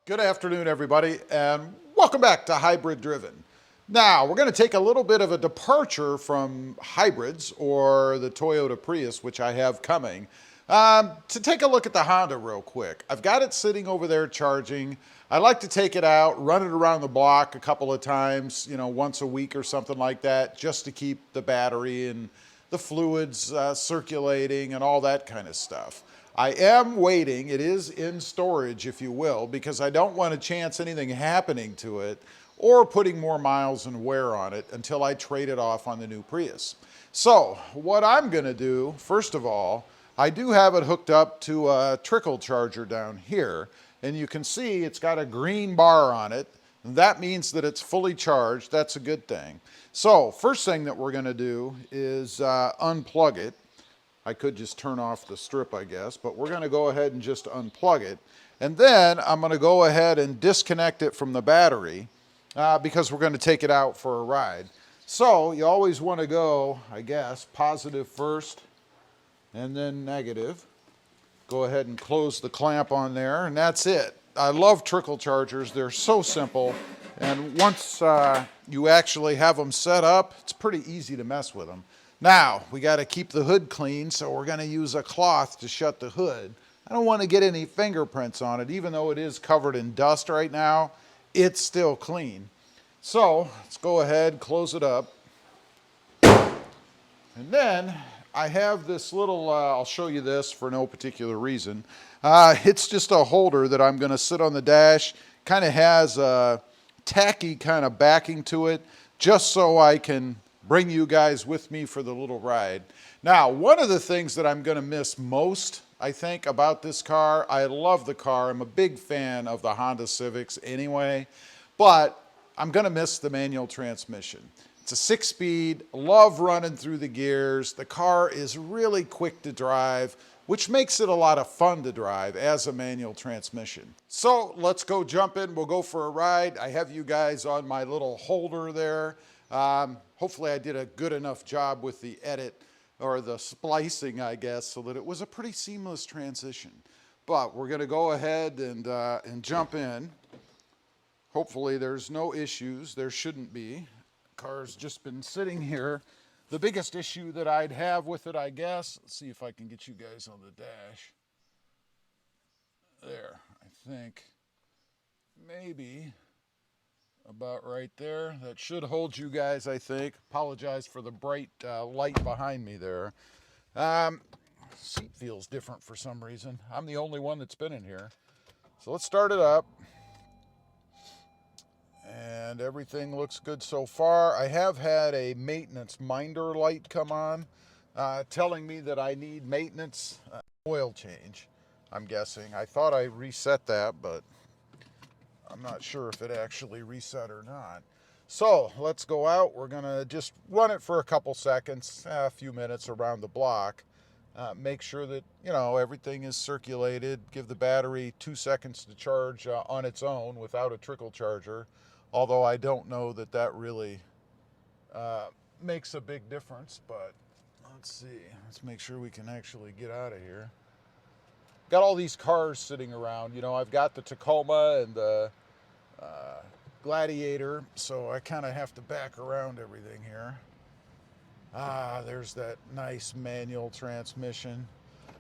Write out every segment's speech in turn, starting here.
Good afternoon, everybody, and welcome back to Hybrid Driven. Now, we're going to take a little bit of a departure from hybrids or the Toyota Prius, which I have coming, to take a look at the Honda real quick. I've got it sitting over there charging. I like to take it out, run it around the block a couple of times, once a week or something like that, just to keep the battery and the fluids circulating and all that kind of stuff. I am waiting, it is in storage, if you will, because I don't want to chance anything happening to it or putting more miles and wear on it until I trade it off on the new Prius. So what I'm going to do, first of all, I do have it hooked up to a trickle charger down here, and you can see it's got a green bar on it. That means that it's fully charged. That's a good thing. So first thing that we're going to do is unplug it. I could just turn off the strip, I guess, but we're going to go ahead and just unplug it. And then I'm going to go ahead and disconnect it from the battery because we're going to take it out for a ride. So you always want to go, I guess, positive first and then negative. Go ahead and close the clamp on there, and that's it. I love trickle chargers. They're so simple. And once you actually have them set up, it's pretty easy to mess with them. Now, we got to keep the hood clean, so we're going to use a cloth to shut the hood. I don't want to get any fingerprints on it. Even though it is covered in dust right now, it's still clean. So, let's go ahead, close it up. And then, I have this little, I'll show you this for no particular reason. It's just a holder that I'm going to sit on the dash. Kind of has a tacky kind of backing to it, just so I can bring you guys with me for the little ride. Now, one of the things that I'm going to miss most, I think, about this car, I love the car. I'm a big fan of the Honda Civics anyway, but I'm going to miss the manual transmission. It's a 6-speed, love running through the gears. The car is really quick to drive, which makes it a lot of fun to drive as a manual transmission. So let's go jump in. We'll go for a ride. I have you guys on my little holder there. Hopefully I did a good enough job with the edit or the splicing, I guess, so that it was a pretty seamless transition. But we're going to go ahead and jump in. Hopefully there's no issues. There shouldn't be. The car's just been sitting here. The biggest issue that I'd have with it, I guess, let's see if I can get you guys on the dash. There, I think maybe about right there. That should hold you guys, I think. Apologize for the bright light behind me there. Seat feels different for some reason. I'm the only one that's been in here. So let's start it up. And everything looks good so far. I have had a maintenance minder light come on, telling me that I need maintenance oil change, I'm guessing. I thought I reset that, but I'm not sure if it actually reset or not. So let's go out. We're going to just run it for a couple seconds, a few minutes around the block. Make sure that, everything is circulated. Give the battery 2 seconds to charge on its own without a trickle charger. Although I don't know that that really makes a big difference. But let's see. Let's make sure we can actually get out of here. Got all these cars sitting around. I've got the Tacoma and the Gladiator, so I kind of have to back around everything here. There's that nice manual transmission.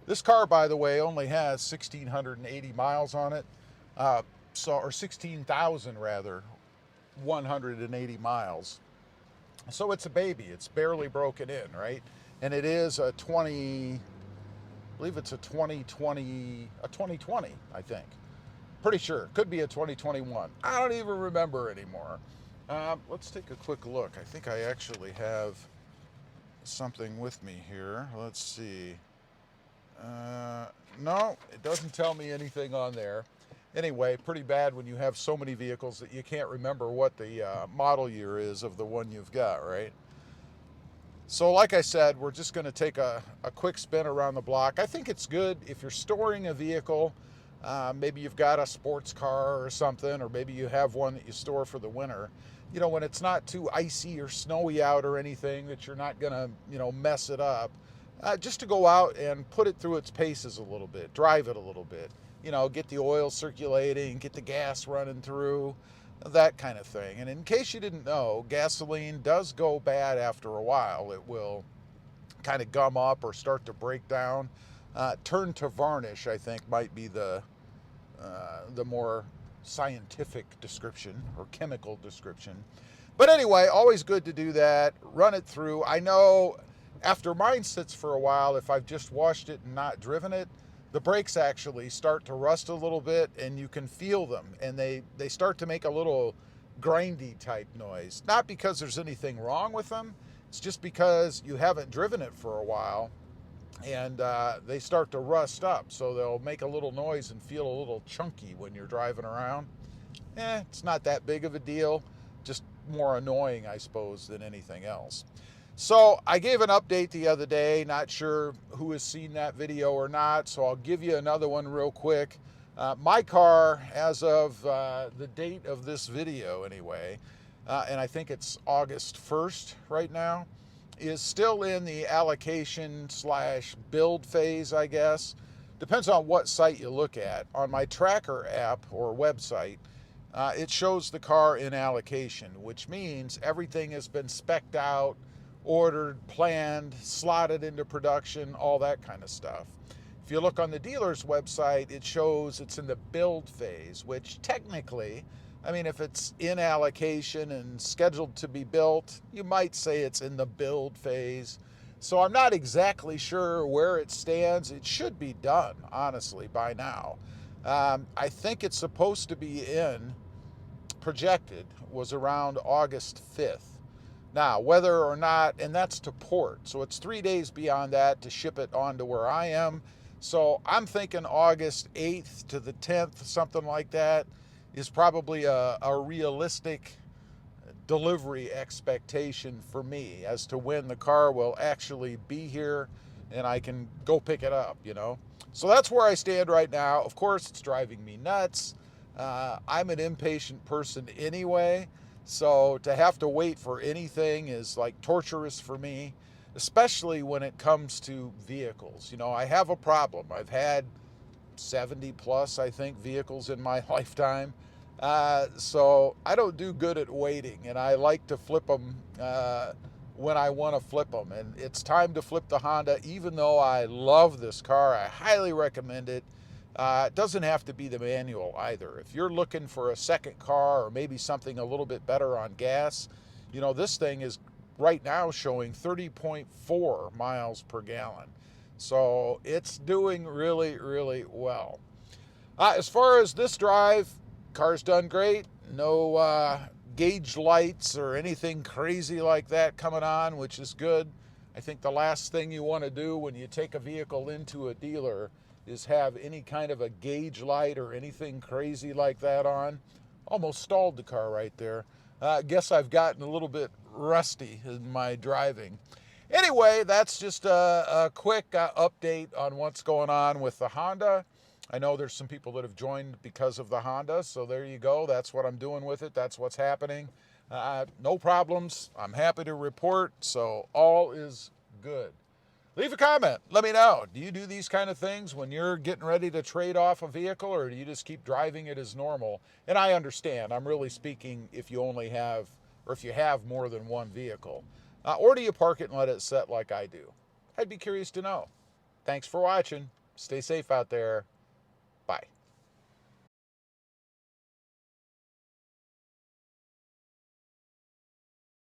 This car, by the way, only has 1,680 miles on it, or 16,000 rather, 180 miles. So it's a baby. It's barely broken in, right? And it is a I believe it's a 2020, I think. Pretty sure. Could be a 2021. I don't even remember anymore. Let's take a quick look. I think I actually have something with me here. Let's see. No, it doesn't tell me anything on there. Anyway, pretty bad when you have so many vehicles that you can't remember what the model year is of the one you've got, right? So like I said, we're just going to take a quick spin around the block. I think it's good if you're storing a vehicle. Maybe you've got a sports car or something, or maybe you have one that you store for the winter. When it's not too icy or snowy out or anything, that you're not going to, mess it up. just to go out and put it through its paces a little bit, drive it a little bit, you know, get the oil circulating, get the gas running through, that kind of thing. And in case you didn't know, gasoline does go bad after a while. It will kind of gum up or start to break down. Turn to varnish, I think, might be the more scientific description or chemical description. But anyway, always good to do that. Run it through. I know after mine sits for a while, if I've just washed it and not driven it, the brakes actually start to rust a little bit, and you can feel them, and they start to make a little grindy type noise. Not because there's anything wrong with them, it's just because you haven't driven it for a while, and they start to rust up, so they'll make a little noise and feel a little chunky when you're driving around. It's not that big of a deal, just more annoying, I suppose, than anything else. So I gave an update the other day, not sure who has seen that video or not, so I'll give you another one real quick. My car, as of the date of this video anyway, and I think it's August 1st right now, is still in the allocation / build phase, I guess. Depends on what site you look at. On my tracker app or website, it shows the car in allocation, which means everything has been spec'd out, ordered, planned, slotted into production, all that kind of stuff. If you look on the dealer's website, it shows it's in the build phase, which technically, I mean, if it's in allocation and scheduled to be built, you might say it's in the build phase. So I'm not exactly sure where it stands. It should be done, honestly, by now. I think it's supposed to be projected was around August 5th. Now, whether or not, and that's to port, so it's 3 days beyond that to ship it on to where I am. So I'm thinking August 8th to the 10th, something like that, is probably a realistic delivery expectation for me as to when the car will actually be here and I can go pick it up, you know. So that's where I stand right now. Of course, it's driving me nuts. I'm an impatient person anyway. So to have to wait for anything is like torturous for me, especially when it comes to vehicles. You know, I have a problem. I've had 70 plus, I think, vehicles in my lifetime. So I don't do good at waiting, and I like to flip them when I want to flip them. And it's time to flip the Honda, even though I love this car. I highly recommend it. It doesn't have to be the manual either. If you're looking for a second car or maybe something a little bit better on gas, you know, this thing is right now showing 30.4 miles per gallon. So it's doing really, really well. As far as this drive, car's done great. No gauge lights or anything crazy like that coming on, which is good. I think the last thing you want to do when you take a vehicle into a dealer is have any kind of a gauge light or anything crazy like that on. Almost stalled the car right there. I guess I've gotten a little bit rusty in my driving. Anyway, that's just a quick update on what's going on with the Honda. I know there's some people that have joined because of the Honda, so there you go. That's what I'm doing with it. That's what's happening. No problems. I'm happy to report, so all is good. Leave a comment. Let me know. Do you do these kind of things when you're getting ready to trade off a vehicle, or do you just keep driving it as normal? And I understand. I'm really speaking if you only have, or if you have more than one vehicle. Or do you park it and let it set like I do? I'd be curious to know. Thanks for watching. Stay safe out there. Bye.